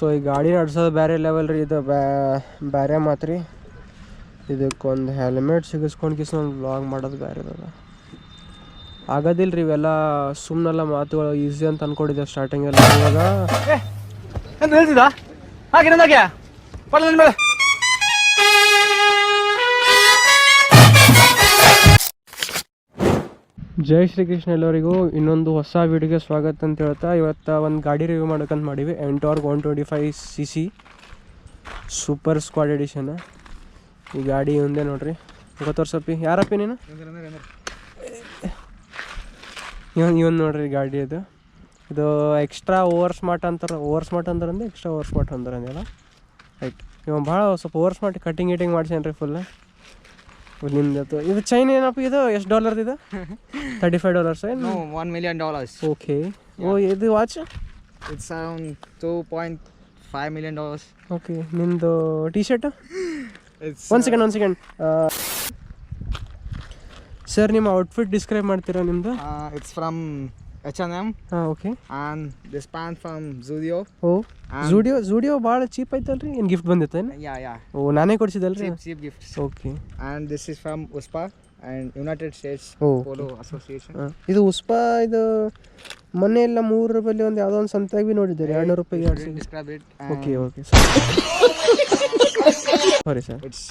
So ಈ ಗಾಡಿ ನಡ್ಸೋದು ಬೇರೆ ಲೆವೆಲ್ ರೀ. ಇದು ಬೇರೆ ಮಾತು ರೀ. ಇದಕ್ಕೊಂದು ಹೆಲ್ಮೆಟ್ ಸಿಗಿಸ್ಕೊಂಡು ಕಿಸ್ಕೊಂಡು ವ್ಲಾಗ್ ಮಾಡೋದು ಬೇರೆ ಅದ. ಆಗೋದಿಲ್ಲ ರೀ ಇವೆಲ್ಲ. ಸುಮ್ಮನೆಲ್ಲ ಮಾತುಗಳು ಈಸಿ ಅಂತ ಅಂದ್ಕೊಂಡಿದ್ದೆ ಸ್ಟಾರ್ಟಿಂಗೆಲ್ಲ. ಇವಾಗ ಹೇಳ್ತಿದ್ದ ಹಾಗೆ ಜೈ ಶ್ರೀಕೃಷ್ಣ ಎಲ್ಲರಿಗೂ ಇನ್ನೊಂದು ಹೊಸ ವಿಡಿಯೋಗೆ ಸ್ವಾಗತ ಅಂತ ಹೇಳ್ತಾ ಇವತ್ತು ಒಂದು ಗಾಡಿ ರಿವ್ಯೂ ಮಾಡೋಕ್ಕಂತ ಮಾಡೀವಿ. NTorq 125cc super squad edition. ಈ ಗಾಡಿ ಒಂದೇ ನೋಡ್ರಿ. ಗೊತ್ತೋರ್ಸಪ್ಪಿ ಯಾರಪ್ಪಿ ನೀನು? ಇವನ್ ನೋಡ್ರಿ ಗಾಡಿ ಇದು. ಇದು ಎಕ್ಸ್ಟ್ರಾ ಓವರ್ ಸ್ಮಾರ್ಟ್ ಅಂತಾರೆ. ಓವರ್ ಸ್ಮಾರ್ಟ್ ಅಂತಾರಂದ್ರೆ ಎಕ್ಸ್ಟ್ರಾ ಓವರ್ ಸ್ಮಾರ್ಟ್ ಅಂತಾರಂದೆಲ್ಲ ರೈಟ್. ಇವ ಭಾಳ ಸ್ವಲ್ಪ ಓವರ್ ಸ್ಮಾರ್ಟ್ ಕಟ್ಟಿಂಗ್ ಗಿಟಿಂಗ್ ಮಾಡ್ಸ್ಯಾನ ರೀ ಫುಲ್. ನಿಮ್ದು ಇದು ಚೈನ್ ಏನಪ್ಪ? ಇದು ಎಷ್ಟು ಡಾಲರ್ ಇದು? $35 ಏನು? $1 million. ಓಕೆ. ಓ ಇದು watch It's around $2.5 million. Okay. ನಿಮ್ಮದು ಟಿ ಶರ್ಟ್? It's ಒಂದು ಸೆಕೆಂಡ್ ಸರ್ ನಿಮ್ಮ ಔಟ್ಫಿಟ್ ಡಿಸ್ಕ್ರೈಬ್ ಮಾಡ್ತೀರಾ ನಿಮ್ಮದು? it's from H&M. ಹಾಂ okay. And this pant from Zudio. ಓ ಝೂಡಿಯೋ ಭಾಳ ಚೀಪ್ ಐತಲ್ರಿ. ಏನು ಗಿಫ್ಟ್ ಬಂದಿತ್ತೇನು? Yeah. ಓ ನಾನೇ ಕೊಡಿಸಿದಲ್ರಿ? Cheap gifts. Okay. And this is from USPA and United States Polo Association. ಇದು ಉಸ್ಪಾ. ಇದು ಮೊನ್ನೆ ಎಲ್ಲ $3 ಒಂದು ಯಾವುದೋ ಒಂದು ಸಂತೆಯಾಗಿ ಭೀ ನೋಡಿದ್ದೀರಿ. $200 Describe it. Okay sorry sir. It's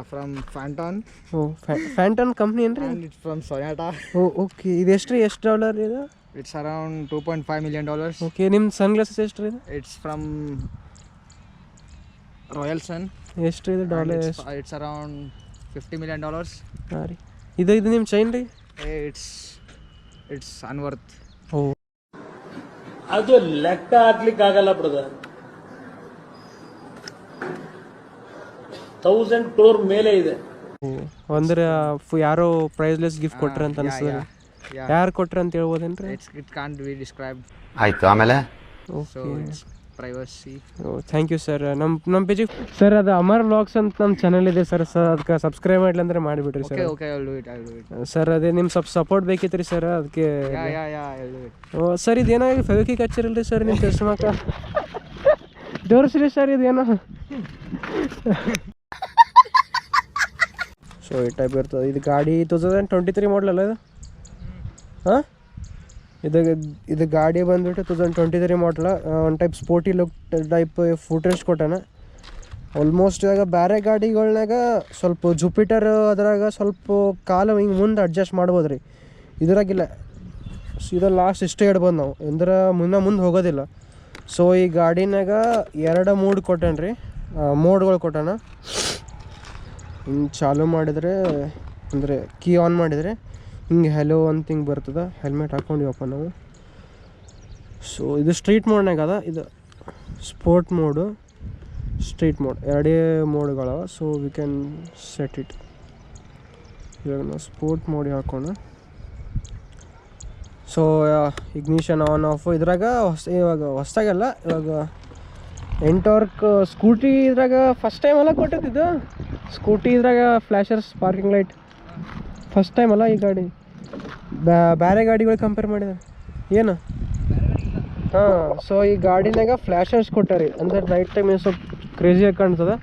from Phantom. ಓ ಫ್ಯಾಂಟನ್ ಕಂಪ್ನಿ ಏನ್ರಿ? And it's from Sonata. Okay. ಇದು ಎಷ್ಟು ರೀ? ಎಷ್ಟು ಡಾಲರ್ ಇದು? It's around $2.5 million. ಓಕೆ. ನಿಮ್ಮ ಸನ್ ಗ್ಲಾಸಸ್ ಎಷ್ಟು ರೀ ಇದು? It's from Royal Sun. ಎಷ್ಟು ರೀ ಇದು ಡಾಲರ್? It's around $50 million. ಹಾಂ ರೀ. ಇದು ನಿಮ್ಮ ಚೈನ್ ರೀ? It's unworth. ಓ ಅದು ಲೆಕ್ಕ ಹಾಕ್ಲಿಕ್ಕೆ ಆಗಲ್ಲ ಬ್ರದರ್. 1000 crore ಮೇಲೆ ಇದೆ. ಅಂದ್ರೆ ಯಾರೋ ಪ್ರೈಸ್ಲೆಸ್ ಗಿಫ್ಟ್ ಕೊಟ್ರೆ ಅಂತ ಅನಿಸ್ತದೆ. ಯಾರು ಕೊಟ್ರೆ ಅಂತ ಹೇಳ್ಬೋದೇನ್ರಿ? It can't be described. ಆಯ್ತು ಆಮೇಲೆ. So it's privacy. Thank you sir. ನಮ್ಮ ಪೇಜಿಗೆ ಸರ್ ಅದು ಅಮರ್ ವ್ಲಾಗ್ಸ್ ಅಂತ ನಮ್ಮ ಚಾನಲ್ ಇದೆ ಸರ್. ಅದಕ್ಕೆ ಸಬ್ಸ್ಕ್ರೈಬ್ ಮಾಡಲಿ ಅಂದ್ರೆ ಮಾಡಿಬಿಡ್ರಿ sir. Okay, I'll do it. Sir ಅದೇ ನಿಮ್ಮ ಸ್ವಲ್ಪ ಸಪೋರ್ಟ್ ಬೇಕಿತ್ತು ರೀ ಸರ್. ಅದಕ್ಕೆ Yeah, I'll do it. Sir ಇದೇನೋ ಫೆವಿಕಿಕ್ ಹಚ್ಚಿರಲ್ರಿ ಸರ್ ನಿಮ್ಮ ಚಶ್ಮಕ್ಕ? ತೋರಿಸ್ರಿ ಸರ್ ಇದೇನೋ. ಸೊ ಈ ಟೈಪ್ ಇರ್ತದೆ. ಇದು ಗಾಡಿ 2023 ಮಾಡಲ್ ಅಲ್ಲ ಇದು? ಹಾಂ ಇದು ಗಾಡಿ ಬಂದುಬಿಟ್ಟು 2023 ಮಾಡಲ. ಒಂದು type sporty look type footrest ಕೊಟ್ಟಾನ. ಆಲ್ಮೋಸ್ಟ್ ಇವಾಗ ಬೇರೆ ಗಾಡಿಗಳ್ನಾಗ ಸ್ವಲ್ಪ ಜುಪಿಟರ್ ಅದ್ರಾಗ ಸ್ವಲ್ಪ ಕಾಲು ಹಿಂಗೆ ಮುಂದೆ ಅಡ್ಜಸ್ಟ್ ಮಾಡ್ಬೋದು ರೀ. ಇದ್ರಾಗಿಲ್ಲ. ಸೀದಾ ಲಾಸ್ಟ್ ಇಷ್ಟೇ ಇಡ್ಬೋದು ನಾವು. ಅಂದ್ರೆ ಮುಂದೆ ಹೋಗೋದಿಲ್ಲ. ಸೊ ಈ ಗಾಡಿನಾಗ 2 ಮೋಡ್ ಕೊಟ್ಟಾನ ರೀ. ಮೋಡ್ಗಳು ಕೊಟ್ಟಾನ. ಹಿಂಗೆ ಚಾಲು ಮಾಡಿದರೆ ಅಂದರೆ ಕೀ ಆನ್ ಮಾಡಿದರೆ ಹಿಂಗೆ ಹೆಲೋ ಅಂತ ಹಿಂಗೆ ಬರ್ತದೆ. ಹೆಲ್ಮೆಟ್ ಹಾಕ್ಕೊಂಡಿವಪ್ಪ ನಾವು. ಸೊ ಇದು ಸ್ಟ್ರೀಟ್ ಮೋಡ್ನಾಗ ಅದ. ಇದು ಸ್ಪೋರ್ಟ್ ಮೋಡು, ಸ್ಟ್ರೀಟ್ ಮೋಡ್ ಎರಡೇ ಮೋಡ್ಗಳವ. So we can set it. ಇವಾಗ ನಾವು ಸ್ಪೋರ್ಟ್ ಮೋಡಿಗೆ ಹಾಕೋಣ. ಸೊ ಇಗ್ನಿಷನ್ ಆನ್ ಆಫ್ ಇದ್ರಾಗ ಇವಾಗ ಹೊಸ್ದಾಗಲ್ಲ. ಇವಾಗ ಎಂಟಾರ್ಕ್ ಸ್ಕೂಟಿ ಇದ್ರಾಗ ಫಸ್ಟ್ ಟೈಮ್ ಅಲ್ಲ ಕೊಟ್ಟಿದ್ದು. ಸ್ಕೂಟಿ ಇದ್ರಾಗ ಫ್ಲ್ಯಾಶರ್ಸ್, ಪಾರ್ಕಿಂಗ್ ಲೈಟ್ ಫಸ್ಟ್ ಟೈಮ್ ಅಲ್ಲ ಈ ಗಾಡಿ. ಬೇರೆ ಗಾಡಿಗಳು ಕಂಪೇರ್ ಮಾಡಿದ್ರೆ ಏನು? ಹಾಂ. ಸೊ ಈ ಗಾಡಿನಾಗ ಫ್ಲ್ಯಾಶರ್ಸ್ ಕೊಟ್ಟಾರಿ. ಅಂದ್ರೆ ನೈಟ್ ಟೈಮ್ ಸ್ವಲ್ಪ ಕ್ರೇಜಿಯಾಗಿ ಕಾಣ್ತದೆ.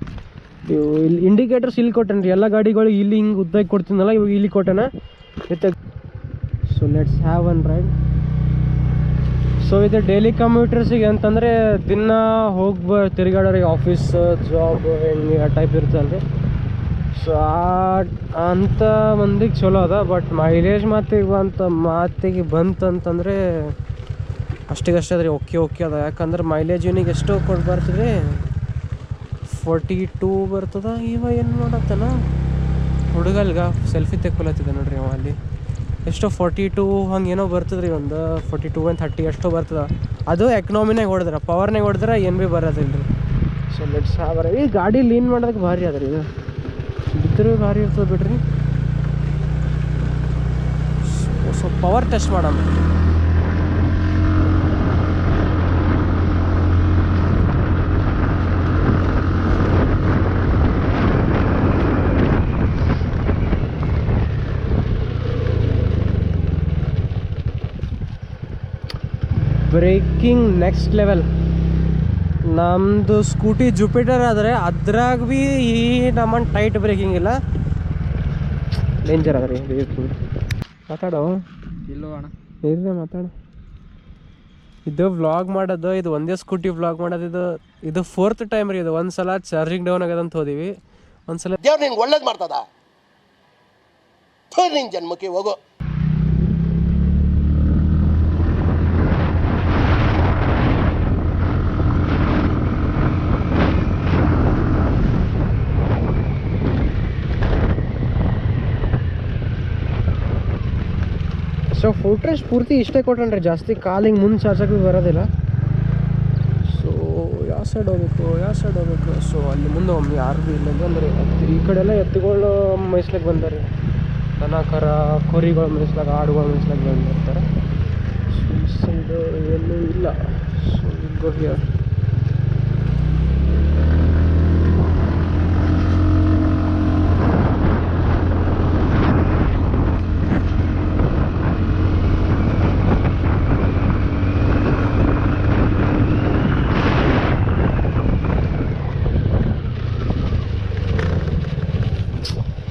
ಇವು ಇಲ್ಲಿ ಇಂಡಿಕೇಟರ್ಸ್ ಇಲ್ಲಿ ಕೊಟ್ಟೇನೆ ರೀ. ಎಲ್ಲ ಗಾಡಿಗಳು ಇಲ್ಲಿ ಹಿಂಗೆ ಉದ್ದಾಗಿ ಕೊಡ್ತೀನಲ್ಲ, ಇವಾಗ ಇಲ್ಲಿ ಕೊಟ್ಟೆನ with. So let's have one ride. So ಇದು ಡೈಲಿ ಕಮ್ಯೂಟರ್ಸಿಗೆ ಅಂತಂದರೆ ದಿನ ತಿರುಗಾಡೋರಿಗೆ ಆಫೀಸ್ ಜಾಬ್ ಹೆಂಗೆ ಆ ಟೈಪ್ ಇರ್ತಲ್ಲ ರೀ. ಸೊ ಅಂಥ ಮಂದಿಗೆ ಚಲೋ ಅದ. ಬಟ್ ಮೈಲೇಜ್ ಮಾತಿಗೆ ಬಂತಂತಂದರೆ ಅಷ್ಟಿಗಷ್ಟೇ ಅದ ರೀ. ಓಕೆ ಅದ. ಯಾಕಂದ್ರೆ ಮೈಲೇಜ್ ಇವನಿಗೆ ಎಷ್ಟು ಕೊಟ್ಟು ಬರ್ತದೆ? 42 ಬರ್ತದ. ಇವ ಏನು ಮಾಡತ್ತನ ಹುಡುಗಲ್ಗ ಸೆಲ್ಫಿ ತೆಕ್ಕೊಲತ್ತಿದ್ದ ನೋಡ್ರಿ ಅವ ಅಲ್ಲಿ. ಎಷ್ಟೋ 42 ಹಂಗೆ ಏನೋ ಬರ್ತದೆ ರೀ. ಒಂದು 42 and 30 ಎಷ್ಟೋ ಬರ್ತದೆ. ಅದು ಎಕನಾಮಿನಾಗ ಹೊಡೆದ್ರೆ, ಪವರ್ನಾಗ ಹೊಡೆದ್ರೆ ಏನು ಭೀ ಬರೋದಿಲ್ಲ ರೀ. So let's have. ಈ ಗಾಡಿ ಲೀನ್ ಮಾಡೋದಕ್ಕೆ ಭಾರಿ ಅದ ರೀ. ಇದು ಬಿದ್ದರೂ ಭಾರಿ ಇರ್ತದೆ ಬಿಡ್ರಿ. ಸೊ ಪವರ್ ಟೆಸ್ಟ್ ಮಾಡೋಣ. Breaking next level. ನಮ್ಮದು ಸ್ಕೂಟಿ ಜುಪಿಟರ್ ಆದರೆ ಅದ್ರಾಗ ಭೀ ಈ ನಮ್ಮನ್ನು ಟೈಟ್ ಬ್ರೇಕಿಂಗ್ ಇಲ್ಲ, ಡೇಂಜರ್ ಅದ ರೀ. ಮಾತಾಡೋ ಇಲ್ಲೋ ಅಣ್ಣ, ಏನಿದೆ ಮಾತಾಡು. ಇದು ವ್ಲಾಗ್ ಮಾಡೋದು, ಇದು ಒಂದೇ ಸ್ಕೂಟಿ ವ್ಲಾಗ್ ಮಾಡೋದು. ಇದು 4th ಟೈಮ್ ರೀ. ಇದು ಒಂದ್ಸಲ ಚಾರ್ಜಿಂಗ್ ಡೌನ್ ಆಗ್ಯದಂತ ಹೋದಿವಿ, ಒಂದ್ಸಲ ದೇವ್ರು ನಿನ್ಗೆ ಒಳ್ಳೇದು ಮಾಡ್ತದ, ನಿನ್ ಜನ್ಮಕ್ಕೆ ಹೋಗೋ. ಸೊ ಫುಟ್ರೆಸ್ಟ್ ಪೂರ್ತಿ ಇಷ್ಟೇ ಕೊಟ್ಟಣ್ರಿ, ಜಾಸ್ತಿ ಕಾಲಿಂಗ್ ಮುಂದೆ ಚಾರ್ಜಕ್ಕೆ ಬರೋದಿಲ್ಲ. ಸೊ ಯಾವ ಸೈಡ್ ಹೋಗ್ಬೇಕು. ಸೊ ಅಲ್ಲಿ ಮುಂದೆ ಒಮ್ಮೆ ಯಾರು ಭೀ ಇಲ್ಲ ಅಂದರೆ ಈ ಕಡೆ ಎಲ್ಲ ಎತ್ತುಗಳು ಮೇಯ್ಸ್ಲಿಕ್ಕೆ ಬಂದಾರೆ, ದನ ಕರ ಕುರಿಗಳು ಮೇಯ್ಸ್ಲಾಗ, ಆಡುಗಳು ಮೇಯ್ಸ್ಲಾಗ ಬಂದಿರ್ತಾರೆ. ಸೊ ಈ ಸೈಡ್ ಎಲ್ಲೂ ಇಲ್ಲ. So go here.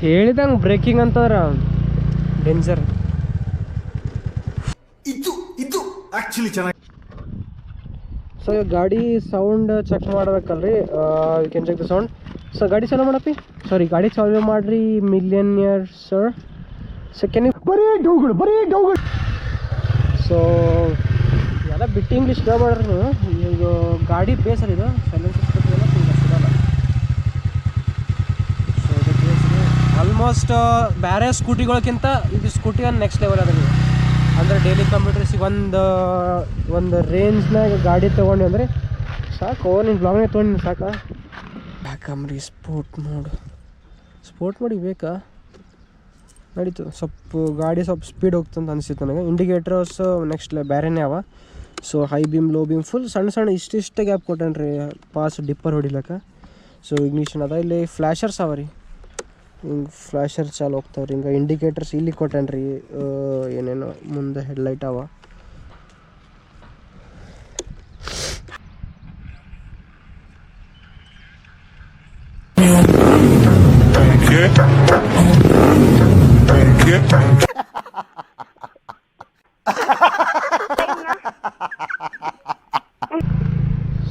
ಹೇಳಿದಂಗೆ ಬ್ರೇಕಿಂಗ್ ಅಂತಂದ್ರೆ ಡೇಂಜರ್. ಇದು ಆಕ್ಚುಲಿ ಚೆನ್ನಾಗಿ. ಸೊ ಗಾಡಿ ಸೌಂಡ್ ಚೆಕ್ ಮಾಡ್ಬೇಕಲ್ರಿ, you can check the sound. So ಗಾಡಿ ಚಾಲೂ ಮಾಡಪ್ಪಿ, ಗಾಡಿ ಚಾಲೂ ಮಾಡ್ರಿ millionaire sir. So can you ಬರೀ ಡೌಗಳು. ಸೊ ಎಲ್ಲ ಬಿಟ್ಟು ಇಂಗ್ಲೀಷ್ ಮಾಡ್ರಿ ನೀವು. ಈಗ ಗಾಡಿ ಬೇಸರ್ ಇದು ಸೈಲೆನ್ಸರ್ ಸಿಗಲ್ಲ. ಆಲ್ಮೋಸ್ಟ್ ಬೇರೆ ಸ್ಕೂಟಿಗಳಕ್ಕಿಂತ ಇದು ಸ್ಕೂಟಿ ಒಂದು ನೆಕ್ಸ್ಟ್ ಲೆವೆಲ್ ಅದ. ಅಂದರೆ ಡೈಲಿ ಕಂಪ್ಯೂಟರ್ಸಿಗೆ ಒಂದು ರೇಂಜ್ನಾಗ ಗಾಡಿ ತೊಗೊಂಡು ಅಂದರೆ ಸಾಕು. ನಿನ್ನ ಬ್ಲಾಗ್ನಾಗ ತೊಗೊಂಡು ಸಾಕ. ಯಾಕಂಬ್ರಿ ಸ್ಪೋರ್ಟ್ ಮೋಡಿಗೆ ಬೇಕಾ? ನಡೀತು. ಗಾಡಿ ಸ್ವಲ್ಪ ಸ್ಪೀಡ್ ಹೋಗ್ತಂತ ಅನಿಸಿತ್ತು ನನಗೆ. ಇಂಡಿಕೇಟರ್ಸ್ ನೆಕ್ಸ್ಟ್ ಬೇರೆನೇ ಅವ. So high beam, low beam, full ಸಣ್ಣ ಇಷ್ಟೇ ಗ್ಯಾಪ್ ಕೊಟ್ಟೇನ್ರಿ ಪಾಸ್ ಡಿಪ್ಪರ್ ಹೊಡಿಲಕ್ಕ. ಸೊ ಇಗ್ನಿಷನ್ ಅದ. ಇಲ್ಲಿ ಫ್ಲ್ಯಾಶರ್ಸ್ ಅವ ರೀ, ಹಿಂಗೆ ಫ್ಲ್ಯಾಶರ್ ಚಾಲು ಹೋಗ್ತಾವ್ರಿ. ಹಿಂಗೆ ಇಂಡಿಕೇಟರ್ಸ್ ಇಲ್ಲಿ ಕೊಟ್ಟೇನ್ರಿ, ಏನೇನೋ ಮುಂದೆ ಹೆಡ್ಲೈಟ್ ಅವ.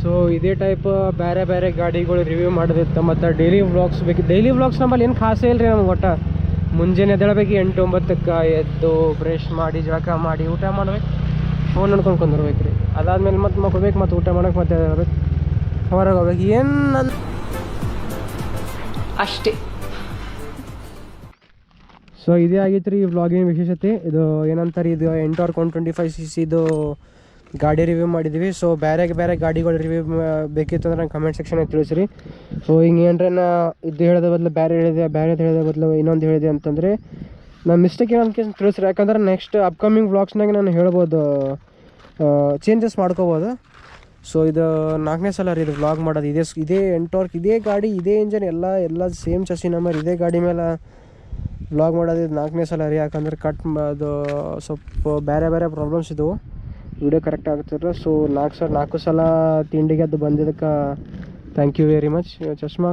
ಸೊ ಇದೇ ಟೈಪ್ ಬೇರೆ ಗಾಡಿಗಳು ರಿವ್ಯೂ ಮಾಡೋದಿತ್ತು. ಮತ್ತು ಡೈಲಿ ವ್ಲಾಗ್ಸ್ ಬೇಕು. ಡೈಲಿ ವ್ಲಾಗ್ಸ್ ನಮ್ಮಲ್ಲಿ ಏನು ಖಾಸೇ ಇಲ್ಲ ರೀ ನಮ್ಗೆ. ಒಟ್ಟು ಮುಂಜಾನೆ ಎದ್ದೇಳಬೇಕು 8-9ಕ್ಕೆ ಎದ್ದು ಬ್ರಷ್ ಮಾಡಿ ಜಳಕ ಮಾಡಿ ಊಟ ಮಾಡ್ಬೇಕು, ಫೋನ್ ನೋಡ್ಕೊಂಡು ಕುಂದಿರ್ಬೇಕು ರೀ. ಅದಾದ್ಮೇಲೆ ಮತ್ತೆ ಮಕ್ಕೋಬೇಕು, ಮತ್ತು ಊಟ ಮಾಡೋಕೆ ಮತ್ತೆ ಹೇಳ್ಬೇಕು, ಹೊರಗೆ ಹೋಗ್ಬೇಕು. ಏನು ಅಷ್ಟೇ. ಸೊ ಇದೇ ಆಗಿತ್ತು ರೀ ಈ ವ್ಲಾಗಿನ ವಿಶೇಷತೆ. ಇದು ಏನಂತಾರೆ, ಇದು ಎಂಟೋರ್ಕ್ 125cc ಇದು ಗಾಡಿ ರಿವ್ಯೂ ಮಾಡಿದ್ದೀವಿ. ಸೊ ಬೇರೆ ಗಾಡಿಗಳು ರಿವ್ಯೂ ಬೇಕಿತ್ತು ಅಂದ್ರೆ ನಂಗೆ ಕಮೆಂಟ್ ಸೆಕ್ಷನಾಗ ತಿಳಿಸ್ರಿ. ಸೊ ಹಿಂಗೆ ಏನರ ನಾ ಇದು ಹೇಳೋದ ಬದಲು ಬೇರೆ ಹೇಳಿದೆ ಬದಲು ಇನ್ನೊಂದು ಹೇಳಿದೆ ಅಂತಂದರೆ ನಾನು ಮಿಸ್ಟೇಕ್ ಏನಂತ ತಿಳಿಸ್ರಿ. ಯಾಕಂದ್ರೆ ನೆಕ್ಸ್ಟ್ ಅಪ್ಕಮಿಂಗ್ ವ್ಲಾಗ್ಸ್ನಾಗ ನಾನು ಹೇಳ್ಬೋದು, ಚೇಂಜಸ್ ಮಾಡ್ಕೋಬೋದು. ಸೊ ಇದು 4ನೇ ಸಲ ರೀ ಇದು ವ್ಲಾಗ್ ಮಾಡೋದು. ಇದೇ ಎಂಟೋರ್ಕ್, ಇದೇ ಗಾಡಿ, ಇದೇ ಇಂಜನ್, ಎಲ್ಲ ಸೇಮ್ ಚಸಿ ನಂಬರ್, ಇದೇ ಗಾಡಿ ಮೇಲೆ ವ್ಲಾಗ್ ಮಾಡೋದು. ಇದು 4ನೇ ಸಲ ರೀ. ಯಾಕಂದ್ರೆ ಅದು ಸ್ವಲ್ಪ ಬೇರೆ ಪ್ರಾಬ್ಲಮ್ಸ್ ಇದ್ದವು, ವಿಡಿಯೋ ಕರೆಕ್ಟ್ ಆಗ್ತಿರ. ಸೊ 4 ಸಲ ತಿಂಡಿಗೆ ಅದು ಬಂದಿದ್ದಕ್ಕೆ ಥ್ಯಾಂಕ್ ಯು ವೆರಿ ಮಚ್. ಚಶ್ಮಾ